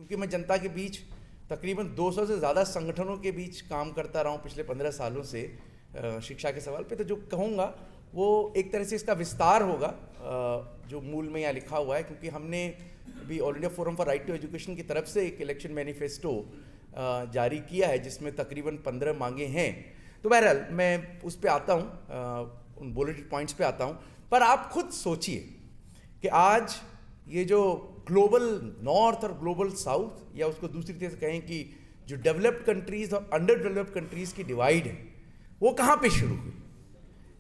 क्योंकि मैं जनता के बीच तकरीबन 200 से ज़्यादा संगठनों के बीच काम करता रहा हूँ पिछले 15 सालों से शिक्षा के सवाल पे, तो जो कहूँगा वो एक तरह से इसका विस्तार होगा जो मूल में यहाँ लिखा हुआ है, क्योंकि हमने अभी all India forum for right to education की तरफ से एक इलेक्शन मैनिफेस्टो जारी किया है जिसमें तकरीबन 15 मांगे हैं। तो बहरहाल मैं उस पर आता हूँ, उन बुलेटेड पॉइंट्स पे आता हूँ, पर आप खुद सोचिए कि आज ये जो ग्लोबल नॉर्थ और ग्लोबल साउथ, या उसको दूसरी तरह से कहें कि जो डेवलप्ड कंट्रीज और अंडर डेवलप्ड कंट्रीज की डिवाइड है, वो कहाँ पे शुरू हुई?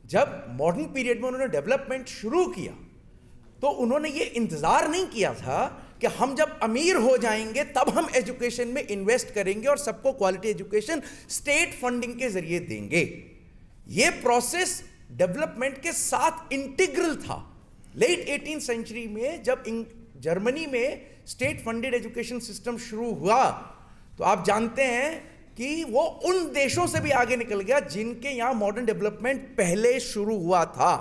जब मॉडर्न पीरियड में उन्होंने डेवलपमेंट शुरू किया तो उन्होंने ये इंतजार नहीं किया था कि हम जब अमीर हो जाएंगे तब हम एजुकेशन में इन्वेस्ट करेंगे और सबको क्वालिटी एजुकेशन स्टेट फंडिंग के जरिए देंगे। ये प्रोसेस डेवलपमेंट के साथ इंटीग्रल था। लेट 18th सेंचुरी में जब जर्मनी में स्टेट फंडेड एजुकेशन सिस्टम शुरू हुआ तो आप जानते हैं कि वो उन देशों से भी आगे निकल गया जिनके यहां मॉडर्न डेवलपमेंट पहले शुरू हुआ था।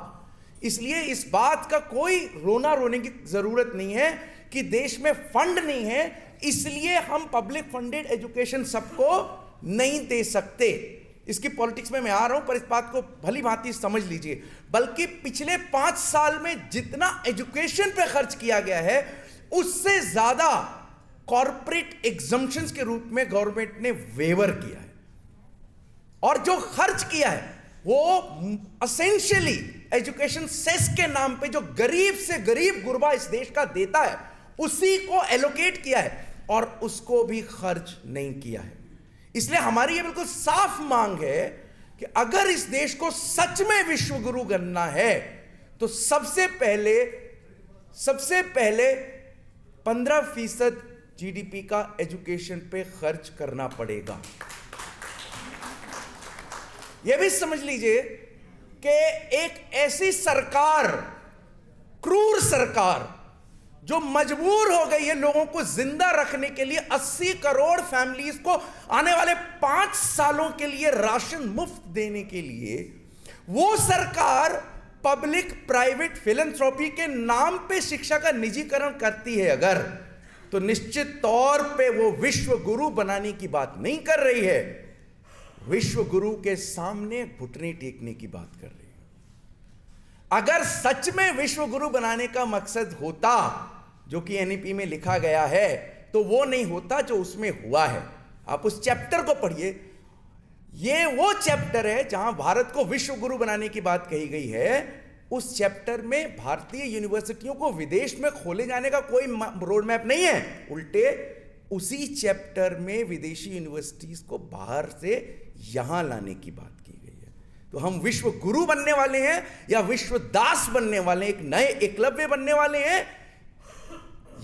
इसलिए इस बात का कोई रोने की जरूरत नहीं है कि देश में फंड नहीं है इसलिए हम पब्लिक फंडेड एजुकेशन सबको नहीं दे सकते। इसकी पॉलिटिक्स में मैं आ रहा हूं, पर इस बात को भली भांति समझ लीजिए। बल्कि पिछले 5 साल में जितना एजुकेशन पे खर्च किया गया है उससे ज्यादा कॉर्पोरेट एग्जम्पशंस के रूप में गवर्नमेंट ने वेवर किया है, और जो खर्च किया है वो एसेंशियली एजुकेशन सेस के नाम पे जो गरीब से गरीब गुरबा इस देश का देता है उसी को एलोकेट किया है और उसको भी खर्च नहीं किया है। इसलिए हमारी ये बिल्कुल साफ मांग है कि अगर इस देश को सच में विश्व गुरु बनना है तो सबसे पहले 15% जीडीपी का एजुकेशन पे खर्च करना पड़ेगा। यह भी समझ लीजिए कि एक ऐसी सरकार, क्रूर सरकार, जो मजबूर हो गई है लोगों को जिंदा रखने के लिए 80 करोड़ फैमिलीज को आने वाले 5 सालों के लिए राशन मुफ्त देने के लिए, वो सरकार पब्लिक प्राइवेट फिलैंथ्रोपी के नाम पे शिक्षा का निजीकरण करती है अगर, तो निश्चित तौर पे वो विश्व गुरु बनाने की बात नहीं कर रही है, विश्व गुरु के सामने घुटने टेकने की बात कर रही है। अगर सच में विश्व गुरु बनाने का मकसद होता जो कि एनईपी में लिखा गया है, तो वो नहीं होता जो उसमें हुआ है। आप उस चैप्टर को पढ़िए, ये वो चैप्टर है जहां भारत को विश्व गुरु बनाने की बात कही गई है। उस चैप्टर में भारतीय यूनिवर्सिटियों को विदेश में खोले जाने का कोई रोड मैप नहीं है, उल्टे उसी चैप्टर में विदेशी यूनिवर्सिटीज को बाहर से यहां लाने की बात की गई है। तो हम विश्व गुरु बनने वाले हैं या विश्व दास बनने वाले हैं, एक नए एकलव्य बनने वाले हैं,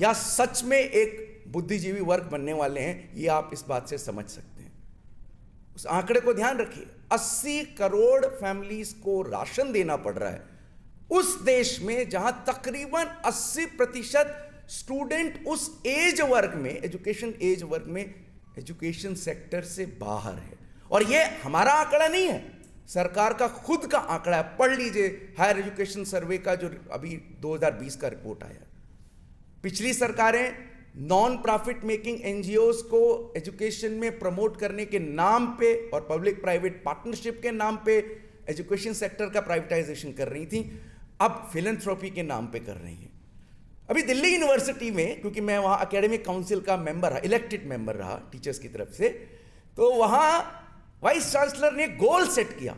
या सच में एक बुद्धिजीवी वर्ग बनने वाले हैं, ये आप इस बात से समझ सकते हैं। उस आंकड़े को ध्यान रखिए, 80 करोड़ फैमिलीज को राशन देना पड़ रहा है उस देश में जहां तकरीबन 80% स्टूडेंट उस एज वर्ग में, एजुकेशन एज वर्ग में, एजुकेशन सेक्टर से बाहर है। और यह हमारा आंकड़ा नहीं है, सरकार का खुद का आंकड़ा है। पढ़ लीजिए हायर एजुकेशन सर्वे का जो अभी 2020 का रिपोर्ट आया। पिछली सरकारें नॉन प्रॉफिट मेकिंग एनजीओज को एजुकेशन में प्रमोट करने के नाम पे और पब्लिक प्राइवेट पार्टनरशिप के नाम पे एजुकेशन सेक्टर का प्राइवेटाइजेशन कर रही थी, अब फिलैंथ्रोपी के नाम पे कर रही हैं। अभी दिल्ली यूनिवर्सिटी में, क्योंकि मैं वहां एकेडमिक काउंसिल का मेंबर रहा, इलेक्टेड मेंबर रहा टीचर्स की तरफ से, तो वहां वाइस चांसलर ने गोल सेट किया,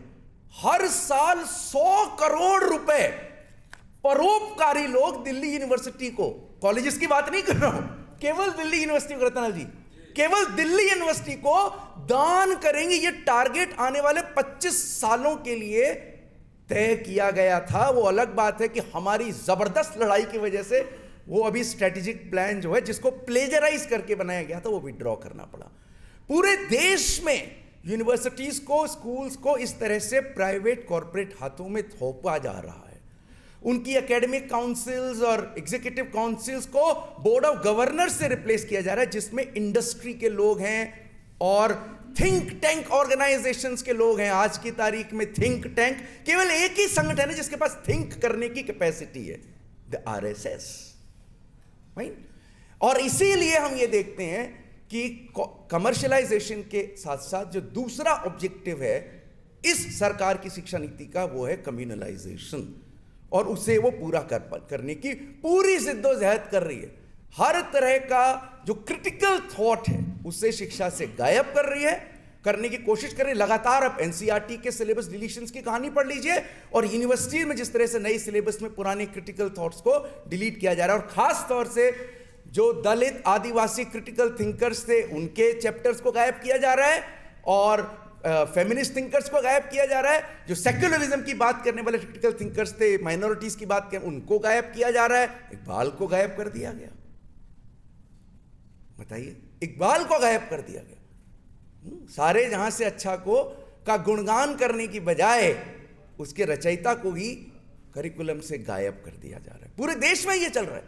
हर साल 100 करोड़ रुपए परोपकारी लोग दिल्ली यूनिवर्सिटी को, कॉलेजेस की बात नहीं कर रहा हूं, केवल दिल्ली यूनिवर्सिटी को, रतनलाल जी, केवल दिल्ली यूनिवर्सिटी को दान करेंगे। ये टारगेट आने वाले 25 सालों के लिए तय किया गया था। वो अलग बात है कि हमारी जबरदस्त लड़ाई की वजह से वो अभी स्ट्रेटेजिक प्लान जो है जिसको प्लेजराइज करके बनाया गया था वो विड्रॉ करना पड़ा। पूरे देश में यूनिवर्सिटीज को, स्कूल्स को इस तरह से प्राइवेट कॉर्पोरेट हाथों में थोपा जा रहा है। उनकी एकेडमिक काउंसिल्स और एग्जीक्यूटिव काउंसिल्स को बोर्ड ऑफ गवर्नर से रिप्लेस किया जा रहा है, जिसमें इंडस्ट्री के लोग हैं और थिंक टैंक ऑर्गेनाइजेशंस के लोग हैं। आज की तारीख में थिंक टैंक केवल एक ही संगठन है जिसके पास थिंक करने की कैपेसिटी है, द आरएसएस। और इसीलिए हम ये देखते हैं कि कमर्शियलाइजेशन के साथ साथ जो दूसरा ऑब्जेक्टिव है इस सरकार की शिक्षा नीति का, वो है कम्युनलाइजेशन, और उसे वो पूरा करने की पूरी जिद्दोजहद कर रही है। हर तरह का जो क्रिटिकल थॉट है उसे शिक्षा से गायब कर रही है, करने की कोशिश कर रही है लगातार। अब एनसीईआरटी के सिलेबस डिलीशंस की कहानी पढ़ लीजिए, और यूनिवर्सिटी में जिस तरह से नई सिलेबस में पुराने क्रिटिकल थॉट्स को डिलीट किया जा रहा है, और खास तौर से जो दलित आदिवासी क्रिटिकल थिंकर्स थे उनके चैप्टर्स को गायब किया जा रहा है, और फेमिनिस्ट थिंकर्स को गायब किया जा रहा है। जो सेक्युलरिज्म की बात करने वाले क्रिटिकल थिंकर्स थे, माइनॉरिटीज की बात करें, उनको गायब किया जा रहा है। इकबाल को गायब कर दिया गया, बताइए, इकबाल को गायब कर दिया गया। सारे जहां से अच्छा को का गुणगान करने की बजाय उसके रचयिता को ही करिकुलम से गायब कर दिया जा रहा है। पूरे देश में ये चल रहा है।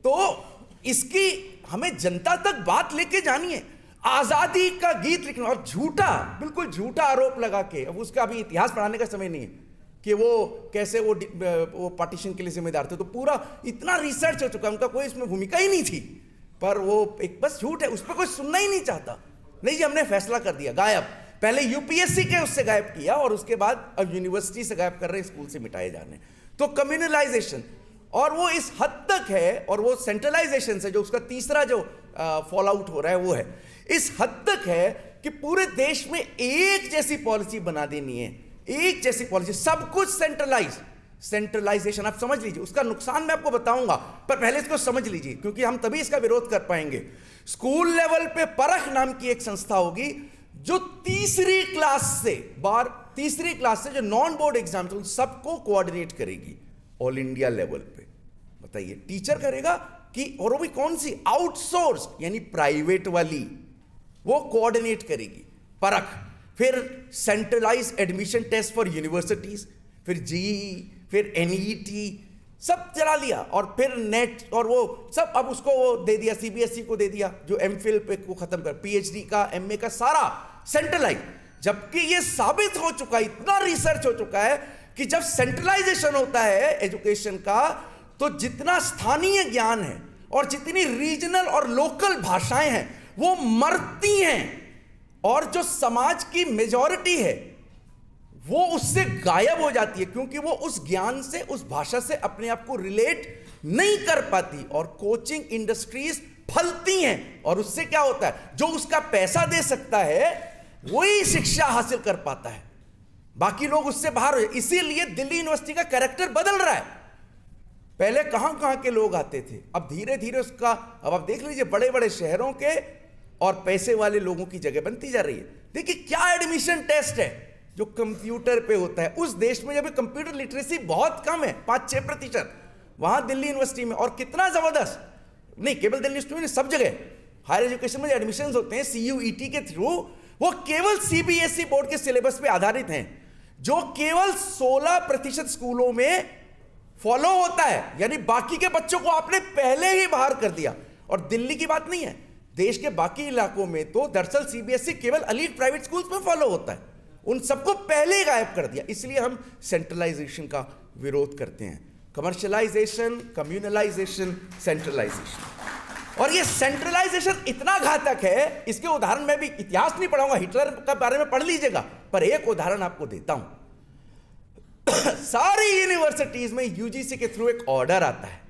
तो इसकी हमें जनता तक बात लेके जानी है। आजादी का गीत लिखना और झूठा, बिल्कुल झूठा आरोप लगा के, अब उसका अभी इतिहास पढ़ाने का समय नहीं है कि वो कैसे वो पार्टीशन के लिए जिम्मेदार थे। तो पूरा इतना रिसर्च हो चुका, उनका कोई इसमें भूमिका ही नहीं थी, पर वो एक बस झूठ है, उस पर कोई सुनना ही नहीं चाहता। नहीं जी, हमने फैसला कर दिया, गायब। पहले यूपीएससी के उससे गायब किया, और उसके बाद अब यूनिवर्सिटी से गायब कर रहे, स्कूल से मिटाए जाने। तो कम्युनलाइजेशन, और वो इस हद तक है, और वो सेंट्रलाइजेशन से जो उसका तीसरा जो फॉल आउट हो रहा है वो है, इस हद तक है कि पूरे देश में एक जैसी पॉलिसी बना देनी है, एक जैसी पॉलिसी, सब कुछ सेंट्रलाइजेशन। आप समझ लीजिए, उसका नुकसान मैं आपको बताऊंगा, पर पहले इसको समझ लीजिए, क्योंकि हम तभी इसका विरोध कर पाएंगे। स्कूल लेवल पे परख नाम की एक संस्था होगी जो तीसरी क्लास से जो नॉन बोर्ड एग्जाम उन सबको कोऑर्डिनेट करेगी ऑल इंडिया लेवल पे। बताइए, टीचर करेगा कि, और वो भी कौन सी, आउटसोर्स यानी प्राइवेट वाली, वो कोऑर्डिनेट करेगी परख। फिर centralize admission test for universities, फिर जीई, फिर एनईटी, सब चला लिया, और फिर नेट, और वो सब अब उसको वो दे दिया, सीबीएसई को दे दिया, जो एमफिल पे को खत्म कर, पीएचडी का, एमए का, सारा सेंट्रलाइज। जबकि ये साबित हो चुका है, इतना रिसर्च हो चुका है कि जब सेंट्रलाइजेशन होता है एजुकेशन का, तो जितना स्थानीय ज्ञान है और जितनी रीजनल और लोकल भाषाएं हैं वो मरती हैं, और जो समाज की मेजॉरिटी है वो उससे गायब हो जाती है, क्योंकि वो उस ज्ञान से, उस भाषा से अपने आप को रिलेट नहीं कर पाती, और कोचिंग इंडस्ट्रीज फलती हैं, और उससे क्या होता है, जो उसका पैसा दे सकता है वही शिक्षा हासिल कर पाता है, बाकी लोग उससे बाहर हो। इसीलिए दिल्ली यूनिवर्सिटी का कैरेक्टर बदल रहा है। पहले कहां कहां के लोग आते थे, अब धीरे धीरे उसका, अब आप देख लीजिए बड़े बड़े शहरों के और पैसे वाले लोगों की जगह बनती जा रही है। देखिए क्या एडमिशन टेस्ट है जो कंप्यूटर पे होता है। उस देश में जब कंप्यूटर लिटरेसी बहुत कम है, 5-6%, वहां दिल्ली यूनिवर्सिटी में, और कितना जबरदस्त, नहीं केवल दिल्ली यूनिवर्सिटी में, सब जगह हायर एजुकेशन में जो एडमिशन होते हैं CUET के थ्रू, वो केवल CBSE बोर्ड के सिलेबस पे आधारित हैं, जो केवल 16% स्कूलों में फॉलो होता है, यानी बाकी के बच्चों को आपने पहले ही बाहर कर दिया। और दिल्ली की बात नहीं है, देश के बाकी इलाकों में तो दरअसल CBSE केवल एलीट प्राइवेट स्कूल्स में फॉलो होता है, उन सबको पहले ही गायब कर दिया। इसलिए हम सेंट्रलाइजेशन का विरोध करते हैं। कमर्शियलाइजेशन, कम्युनलाइजेशन, सेंट्रलाइजेशन, और ये सेंट्रलाइजेशन इतना घातक है, इसके उदाहरण मैं भी इतिहास नहीं पढ़ाऊंगा, हिटलर का बारे में पढ़ लीजिएगा, पर एक उदाहरण आपको देता हूं। सारी यूनिवर्सिटीज में यूजीसी के थ्रू एक ऑर्डर आता है,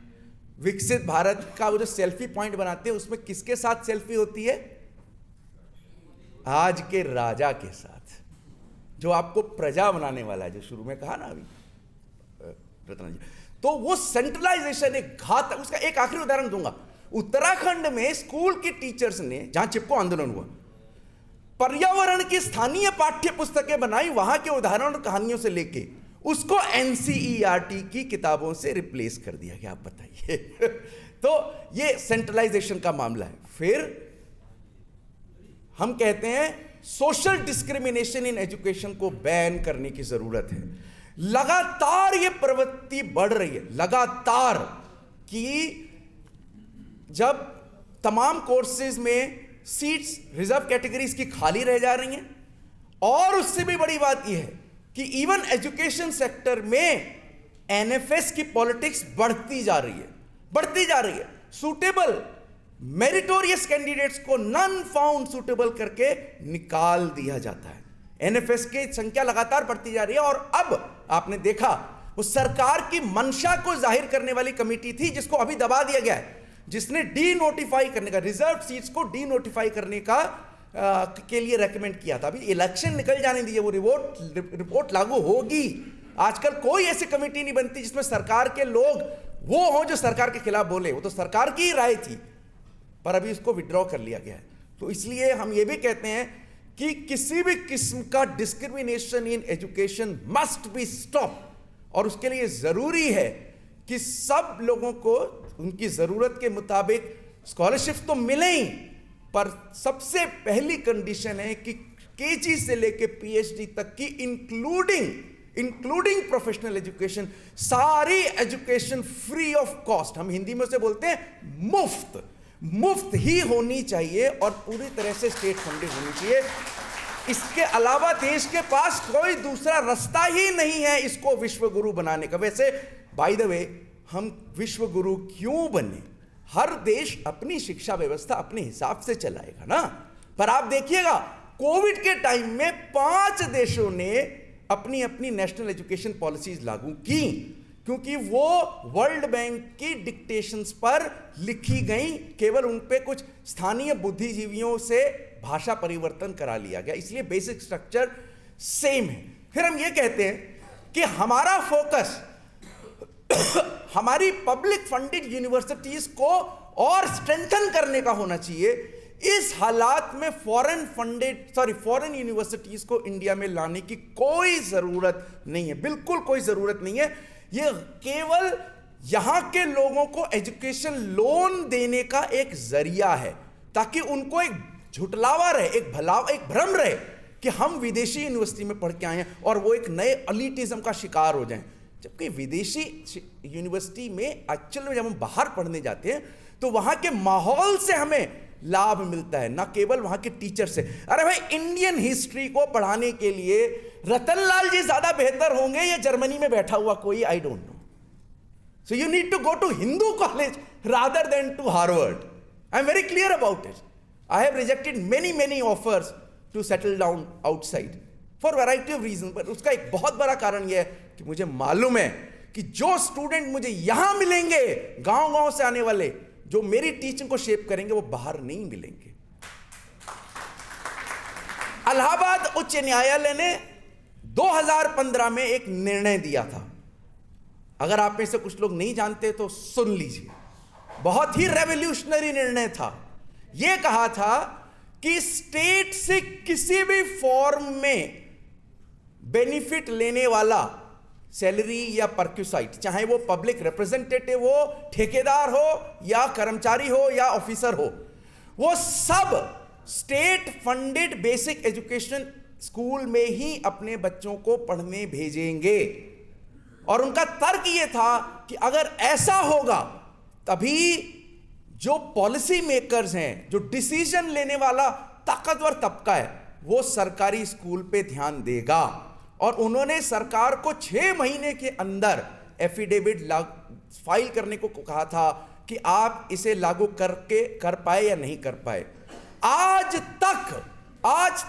विकसित भारत का वो जो सेल्फी पॉइंट बनाते हैं, उसमें किसके साथ सेल्फी होती है, आज के राजा के साथ, जो आपको प्रजा बनाने वाला है, जो शुरू में कहा ना अभी रत्ना जी। तो वो सेंट्रलाइजेशन एक घातक, उसका एक आखिरी उदाहरण दूंगा। उत्तराखंड में स्कूल के टीचर्स ने, जहां चिपको आंदोलन हुआ, पर्यावरण की स्थानीय पाठ्य पुस्तकें बनाई, वहां के उदाहरण और कहानियों से लेके उसको एनसीईआरटी की किताबों से रिप्लेस कर दिया गया। आप बताइए। तो ये सेंट्रलाइजेशन का मामला है। फिर हम कहते हैं सोशल डिस्क्रिमिनेशन इन एजुकेशन को बैन करने की जरूरत है। लगातार ये प्रवृत्ति बढ़ रही है, लगातार, कि जब तमाम कोर्सेज में सीट्स रिजर्व कैटेगरीज की खाली रह जा रही हैं, और उससे भी बड़ी बात यह है कि इवन एजुकेशन सेक्टर में एनएफएस की पॉलिटिक्स बढ़ती जा रही है, बढ़ती जा रही है। सूटेबल मेरिटोरियस कैंडिडेट्स को नॉन फाउंड सुटेबल करके निकाल दिया जाता है। एनएफएस की संख्या लगातार बढ़ती जा रही है और अब आपने देखा वो सरकार की मंशा को जाहिर करने वाली कमेटी थी जिसको अभी दबा दिया गया है, जिसने डी नोटिफाई करने का, रिजर्व सीट्स को डी नोटिफाई करने का के लिए रेकमेंड किया था। अभी इलेक्शन निकल जाने दीजिए, वो रिपोर्ट लागू होगी। आजकल कोई ऐसी कमेटी नहीं बनती जिसमें सरकार के लोग वो हो जो सरकार के खिलाफ बोले। वो तो सरकार की ही राय थी, पर अभी इसको विड्रॉ कर लिया गया है। तो इसलिए हम ये भी कहते हैं कि किसी भी किस्म का discrimination in education must be stop, और उसके लिए जरूरी है कि सब लोगों को उनकी जरूरत के मुताबिक स्कॉलरशिप तो मिले ही, पर सबसे पहली कंडीशन है कि केजी से लेके पीएचडी तक की इंक्लूडिंग प्रोफेशनल एजुकेशन, सारी एजुकेशन फ्री ऑफ कॉस्ट, हम हिंदी में उसे बोलते हैं मुफ्त ही होनी चाहिए और पूरी तरह से स्टेट फंडेड होनी चाहिए। इसके अलावा देश के पास कोई दूसरा रास्ता ही नहीं है इसको विश्व गुरु बनाने का। वैसे बाय द वे, हम विश्व गुरु क्यों बने? हर देश अपनी शिक्षा व्यवस्था अपने हिसाब से चलाएगा ना। पर आप देखिएगा कोविड के टाइम में 5 देशों ने अपनी अपनी नेशनल एजुकेशन पॉलिसीज लागू की, क्योंकि वो वर्ल्ड बैंक की डिक्टेशंस पर लिखी गई, केवल उन पे कुछ स्थानीय बुद्धिजीवियों से भाषा परिवर्तन करा लिया गया, इसलिए बेसिक स्ट्रक्चर सेम है। फिर हम ये कहते हैं कि हमारा फोकस हमारी पब्लिक फंडेड यूनिवर्सिटीज को और स्ट्रेंथन करने का होना चाहिए। इस हालात में फॉरेन यूनिवर्सिटीज को इंडिया में लाने की कोई जरूरत नहीं है, बिल्कुल कोई जरूरत नहीं है। ये केवल यहां के लोगों को एजुकेशन लोन देने का एक जरिया है, ताकि उनको एक झुटलावा रहे, एक भ्रम रहे कि हम विदेशी यूनिवर्सिटी में पढ़ के आए हैं और वो एक नए एलिटिज्म का शिकार हो जाएं। जबकि विदेशी यूनिवर्सिटी में एक्चुअल में जब हम बाहर पढ़ने जाते हैं तो वहां के माहौल से हमें लाभ मिलता है, ना केवल वहां के टीचर से। अरे भाई, इंडियन हिस्ट्री को पढ़ाने के लिए रतनलाल जी ज्यादा बेहतर होंगे या जर्मनी में बैठा हुआ कोई? I don't know. So you need to go to Hindu college rather than to Harvard. I am very clear about it. I have rejected many offers to settle down outside for variety of reason, पर उसका एक बहुत बड़ा कारण यह है कि मुझे मालूम है कि जो स्टूडेंट मुझे यहां मिलेंगे, गांव से आने वाले, जो मेरी टीचिंग को शेप करेंगे, वो बाहर नहीं मिलेंगे। इलाहाबाद उच्च न्यायालय ने 2015 में एक निर्णय दिया था, अगर आप में से कुछ लोग नहीं जानते तो सुन लीजिए। बहुत ही रेवोल्यूशनरी निर्णय था। यह कहा था कि स्टेट से किसी भी फॉर्म में बेनिफिट लेने वाला, सैलरी या परक्यूसाइट, चाहे वो पब्लिक रिप्रेजेंटेटिव हो, ठेकेदार हो या कर्मचारी हो या ऑफिसर हो, वो सब state funded basic education school में ही अपने बच्चों को पढ़ने भेजेंगे। और उनका तर्क ये था कि अगर ऐसा होगा तभी जो पॉलिसी मेकर्स हैं, जो डिसीजन लेने वाला ताकतवर तबका है, वो सरकारी स्कूल पे ध्यान देगा। और उन्होंने सरकार को 6 महीने के अंदर एफिडेविट फाइल करने को कहा था कि आप इसे लागू कर पाए या नहीं कर पाए। आज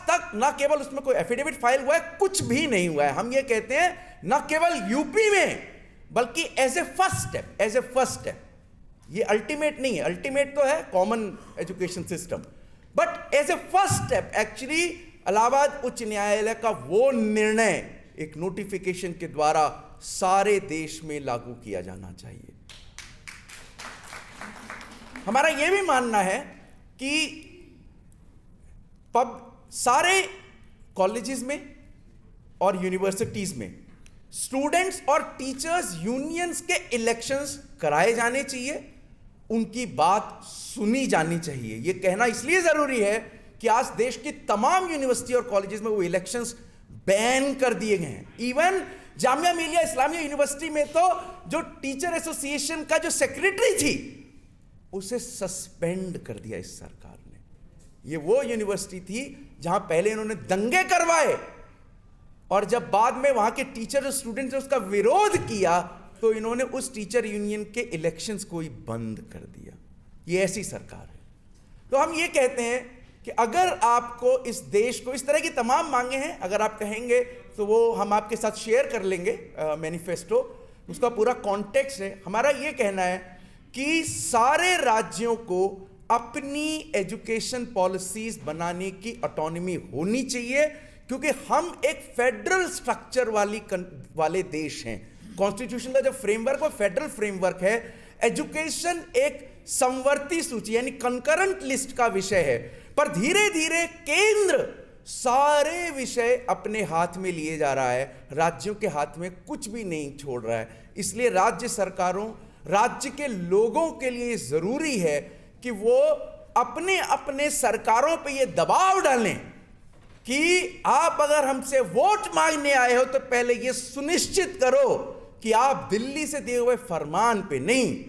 तक ना केवल उसमें कोई एफिडेविट फाइल हुआ है, कुछ भी नहीं हुआ है। हम ये कहते हैं ना केवल यूपी में, बल्कि एज ए फर्स्ट स्टेप, ये अल्टीमेट नहीं है, अल्टीमेट तो है common education system, but as a first step actually Allahabad उच्च न्यायालय का वो निर्णय एक नोटिफिकेशन के द्वारा सारे देश में लागू किया जाना चाहिए। हमारा यह भी मानना है कि सारे कॉलेजेस में और यूनिवर्सिटीज में स्टूडेंट्स और टीचर्स यूनियंस के इलेक्शंस कराए जाने चाहिए, उनकी बात सुनी जानी चाहिए। यह कहना इसलिए जरूरी है कि आज देश की तमाम यूनिवर्सिटी और कॉलेजेस में वो इलेक्शंस बैन कर दिए गए हैं। इवन जामिया मिलिया इस्लामिया यूनिवर्सिटी में तो जो टीचर एसोसिएशन का जो सेक्रेटरी थी, उसे सस्पेंड कर दिया इस सरकार ने। ये वो यूनिवर्सिटी थी जहां पहले इन्होंने दंगे करवाए और जब बाद में वहां के टीचर और स्टूडेंट्स ने उसका विरोध किया तो इन्होंने उस टीचर यूनियन के इलेक्शंस को ही बंद कर दिया। ये ऐसी सरकार है। तो हम ये कहते हैं कि अगर आपको इस देश को, इस तरह की तमाम मांगे हैं, अगर आप कहेंगे तो वो हम आपके साथ शेयर कर लेंगे मैनिफेस्टो, उसका पूरा कॉन्टेक्स्ट है। हमारा ये कहना है कि सारे राज्यों को अपनी एजुकेशन पॉलिसीज बनाने की ऑटोनॉमी होनी चाहिए, क्योंकि हम एक फेडरल स्ट्रक्चर वाले देश हैं। कॉन्स्टिट्यूशन का जो फ्रेमवर्क वो फेडरल फ्रेमवर्क है। एजुकेशन एक समवर्ती सूची यानी कंकरेंट लिस्ट का विषय है, पर धीरे धीरे केंद्र सारे विषय अपने हाथ में लिए जा रहा है, राज्यों के हाथ में कुछ भी नहीं छोड़ रहा है। इसलिए राज्य सरकारों, राज्य के लोगों के लिए जरूरी है कि वो अपने अपने सरकारों पे ये दबाव डालें कि आप अगर हमसे वोट मांगने आए हो तो पहले ये सुनिश्चित करो कि आप दिल्ली से दिए हुए फरमान पे नहीं,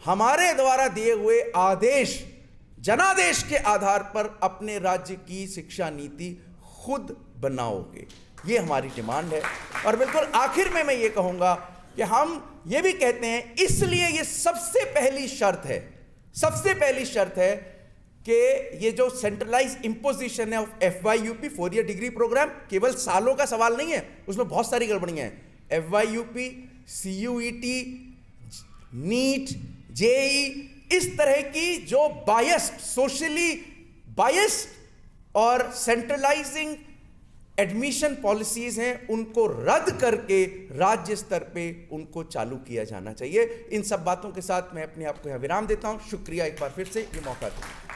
हमारे द्वारा दिए हुए आदेश, जनादेश के आधार पर अपने राज्य की शिक्षा नीति खुद बनाओगे। ये हमारी डिमांड है। और बिल्कुल आखिर में मैं ये कहूंगा कि हम ये भी कहते हैं, इसलिए ये सबसे पहली शर्त है कि ये जो सेंट्रलाइज इंपोजिशन है of FYUP 4 year degree programme, केवल सालों का सवाल नहीं है, उसमें बहुत सारी गड़बड़ियां हैं। FYUP, CUET, नीट, JEE, इस तरह की जो बायस्ड, सोशली बायस्ड और सेंट्रलाइजिंग एडमिशन पॉलिसीज हैं, उनको रद्द करके राज्य स्तर पे उनको चालू किया जाना चाहिए। इन सब बातों के साथ मैं अपने आप को यहाँ विराम देता हूँ। शुक्रिया एक बार फिर से ये मौका दें।